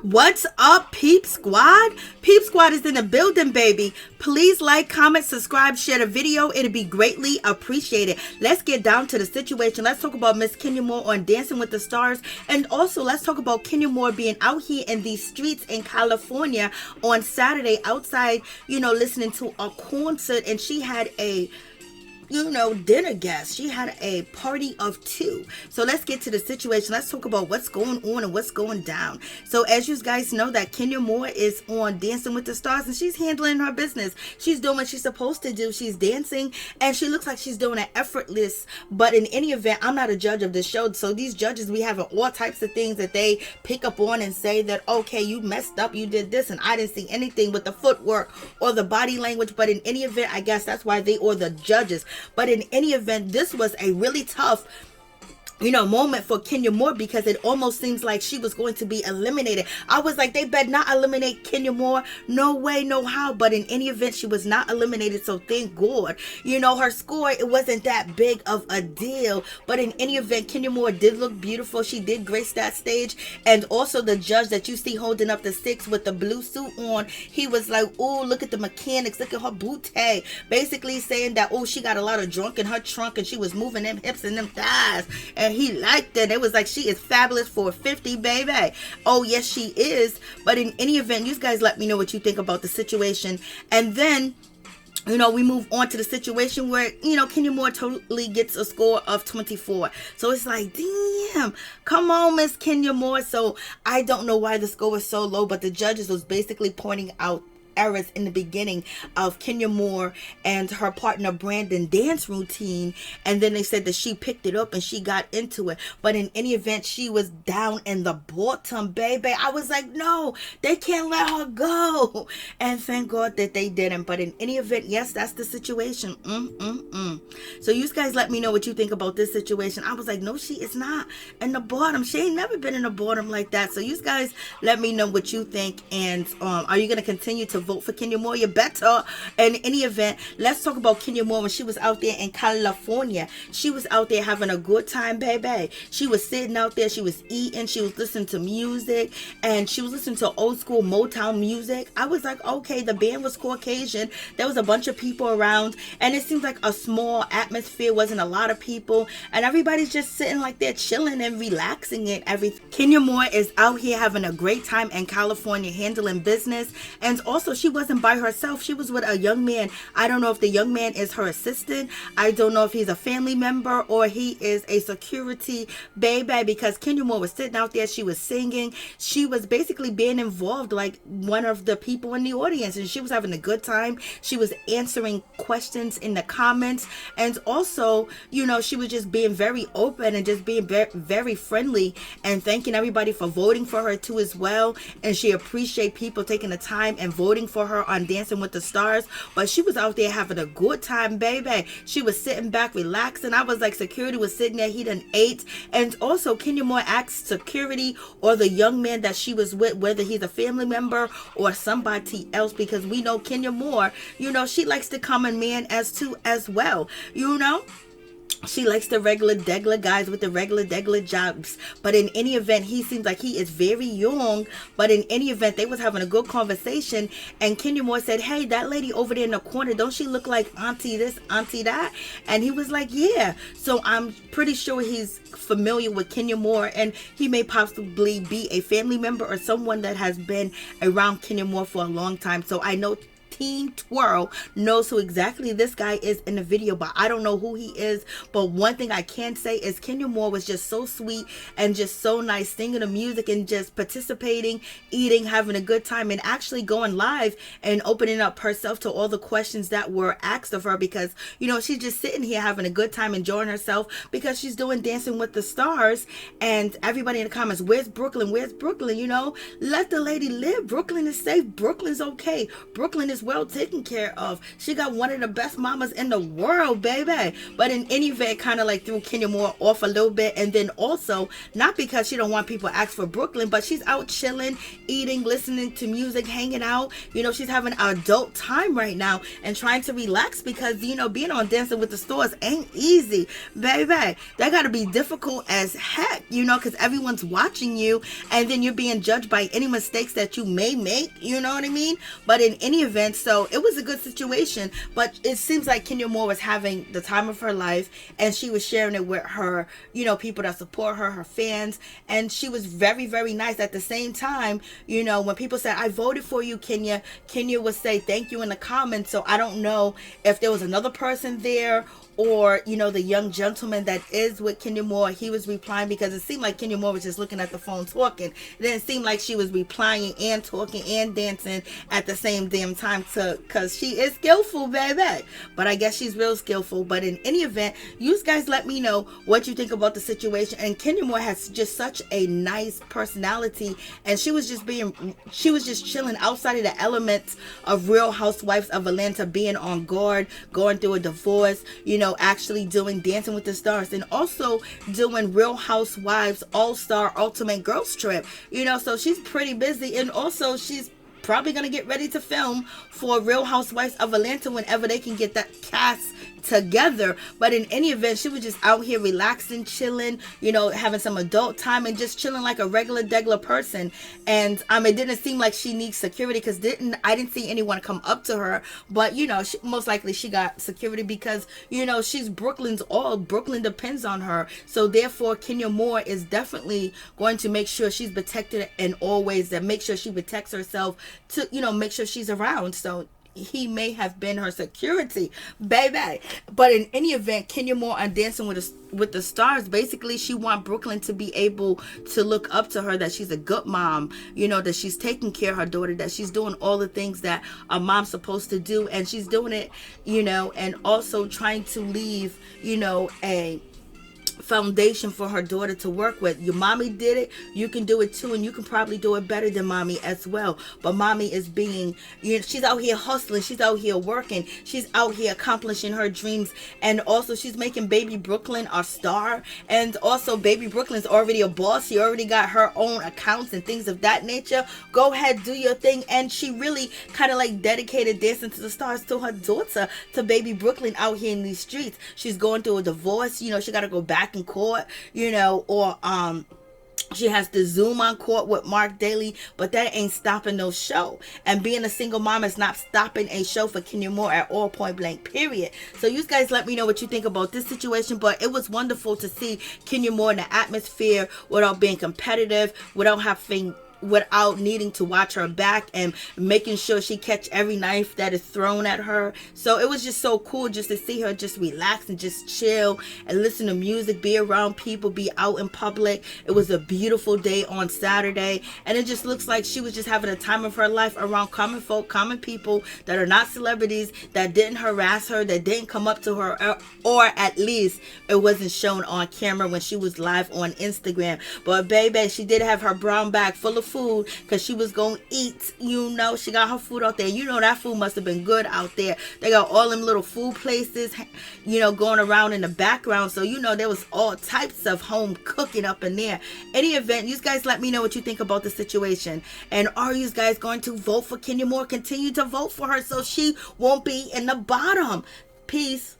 What's up, Peep Squad? Peep Squad is in the building, baby. Please like, comment, subscribe, share the video. It'd be greatly appreciated. Let's get down to the situation. Let's talk about Miss Kenya Moore on Dancing with the Stars. And also, let's talk about Kenya Moore being out here in these streets in California on Saturday outside, listening to a concert. And she had a dinner guest. She had a party of two. So let's get to the situation. Let's talk about what's going on and what's going down. So as you guys know, that Kenya Moore is on Dancing with the Stars and she's handling her business. She's doing what she's supposed to do. She's dancing and she looks like she's doing it effortless. But in any event, I'm not a judge of this show. So these judges, we have all types of things that they pick up on and say that, okay, you messed up, you did this, and I didn't see anything with the footwork or the body language. But in any event, I guess that's why they are the judges. But in any event, this was a really tough moment for Kenya Moore because it almost seems like she was going to be eliminated. I was like, they better not eliminate Kenya Moore. No way, no how. But in any event, she was not eliminated. So thank God. Her score, it wasn't that big of a deal. But in any event, Kenya Moore did look beautiful. She did grace that stage. And also the judge that you see holding up the sticks with the blue suit on, he was like, oh, look at the mechanics. Look at her booty. Basically saying that, oh, she got a lot of drunk in her trunk and she was moving them hips and them thighs. And he liked it. It was like, she is fabulous for 50, baby. Oh, yes, she is. But in any event, you guys let me know what you think about the situation. And then, we move on to the situation where, Kenya Moore totally gets a score of 24. So it's like, damn, come on, Miss Kenya Moore. So I don't know why the score was so low, but the judges was basically pointing out errors in the beginning of Kenya Moore and her partner Brandon dance routine, and then they said that she picked it up and she got into it. But in any event, she was down in the bottom, baby. I was like, no, they can't let her go, and thank God that they didn't. But in any event, yes, that's the situation. So you guys let me know what you think about this situation. I was like, no, she is not in the bottom. She ain't never been in the bottom like that. So you guys let me know what you think. And are you going to continue to vote for Kenya Moore? You better. In any event, let's talk about Kenya Moore when she was out there in California. She was out there having a good time, baby. She was sitting out there, she was eating, she was listening to music, and she was listening to old school Motown music. I was like, okay, the band was Caucasian. There was a bunch of people around, and it seems like a small atmosphere, wasn't a lot of people, and everybody's just sitting like they're chilling and relaxing and everything. Kenya Moore is out here having a great time in California, handling business. And also, she wasn't by herself. She was with a young man. I don't know if the young man is her assistant. I don't know if he's a family member or he is a security baby, because Kenya Moore was sitting out there. She was singing. She was basically being involved like one of the people in the audience, and she was having a good time. She was answering questions in the comments, and also, she was just being very open and just being very, very friendly and thanking everybody for voting for her too as well. And she appreciated people taking the time and voting for her on Dancing with the Stars. But she was out there having a good time, baby. She was sitting back relaxing. I was like, security was sitting there, he done ate. And also, Kenya Moore asked security or the young man that she was with whether he's a family member or somebody else, because we know Kenya Moore, she likes to come in man as well. She likes the regular degular guys with the regular degular jobs. But in any event, he seems like he is very young. But in any event, they was having a good conversation. And Kenya Moore said, hey, that lady over there in the corner, don't she look like auntie this, auntie that? And he was like, yeah. So I'm pretty sure he's familiar with Kenya Moore, and he may possibly be a family member or someone that has been around Kenya Moore for a long time. So I know Team Twirl knows who exactly this guy is in the video, but I don't know who he is. But one thing I can say is Kenya Moore was just so sweet and just so nice, singing the music and just participating, eating, having a good time, and actually going live and opening up herself to all the questions that were asked of her, because she's just sitting here having a good time, enjoying herself, because she's doing Dancing with the Stars. And everybody in the comments, where's Brooklyn? Let the lady live. Brooklyn is safe. Brooklyn's okay. Brooklyn is well taken care of. She got one of the best mamas in the world, baby. But in any event, kind of like threw Kenya Moore off a little bit. And then also, not because she don't want people to ask for Brooklyn, but she's out chilling, eating, listening to music, hanging out. You know, she's having adult time right now and trying to relax because, you know, being on Dancing with the Stars ain't easy, baby. That got to be difficult as heck, you know, because everyone's watching you and then you're being judged by any mistakes that you may make, you know what I mean? But in any event, so it was a good situation, but it seems like Kenya Moore was having the time of her life and she was sharing it with her, you know, people that support her, her fans, and she was very, very nice. At the same time, you know, when people said, I voted for you, Kenya would say thank you in the comments. So I don't know if there was another person there or, you know, the young gentleman that is with Kenya Moore, he was replying, because it seemed like Kenya Moore was just looking at the phone talking. It didn't seem like she was replying and talking and dancing at the same damn time, because she is skillful, baby. But I guess she's real skillful. But in any event, you guys let me know what you think about the situation. And Kenya Moore has just such a nice personality, and she was just chilling outside of the elements of Real Housewives of Atlanta, being on guard, going through a divorce, you know, actually doing Dancing with the Stars, and also doing Real Housewives All-Star Ultimate Girls Trip, you know, so she's pretty busy. And also she's probably going to get ready to film for Real Housewives of Atlanta whenever they can get that cast together. But in any event, she was just out here relaxing, chilling, you know, having some adult time and just chilling like a regular person. And it didn't seem like she needs security, because I didn't see anyone come up to her. But you know, most likely she got security because, you know, she's Brooklyn's all. Brooklyn depends on her. So therefore, Kenya Moore is definitely going to make sure she's protected in all ways, that make sure she protects herself, to, you know, make sure she's around. So he may have been her security, baby. But in any event, Kenya Moore on Dancing with the Stars, basically she want Brooklyn to be able to look up to her, that she's a good mom, you know, that she's taking care of her daughter, that she's doing all the things that a mom's supposed to do, and she's doing it, you know, and also trying to leave, you know, a foundation for her daughter to work with. Your mommy did it, you can do it too, and you can probably do it better than mommy as well. But mommy is being, you know, she's out here hustling, she's out here working, she's out here accomplishing her dreams, and also she's making baby Brooklyn a star. And also baby Brooklyn's already a boss, she already got her own accounts and things of that nature. Go ahead, do your thing. And she really kind of like dedicated Dancing to the Stars to her daughter, to baby Brooklyn out here in these streets. She's going through a divorce, you know, she got to go back in court, you know, or she has to Zoom on court with Marc Daly, but that ain't stopping no show. And being a single mom is not stopping a show for Kenya Moore at all, point blank, period. So you guys let me know what you think about this situation. But it was wonderful to see Kenya Moore in the atmosphere without being competitive, without needing to watch her back, and making sure she catch every knife that is thrown at her. So it was just so cool just to see her just relax and just chill and listen to music, be around people, be out in public. It was a beautiful day on Saturday, and it just looks like she was just having a time of her life around common folk, common people that are not celebrities, that didn't harass her, that didn't come up to her, or at least it wasn't shown on camera when she was live on Instagram. But baby, she did have her brown bag full of food, because she was gonna eat, you know. She got her food out there, you know. That food must have been good out there. They got all them little food places, you know, going around in the background, so you know there was all types of home cooking up in there. Any event, you guys let me know what you think about the situation, and are you guys going to vote for Kenya Moore? Continue to vote for her so she won't be in the bottom. Peace.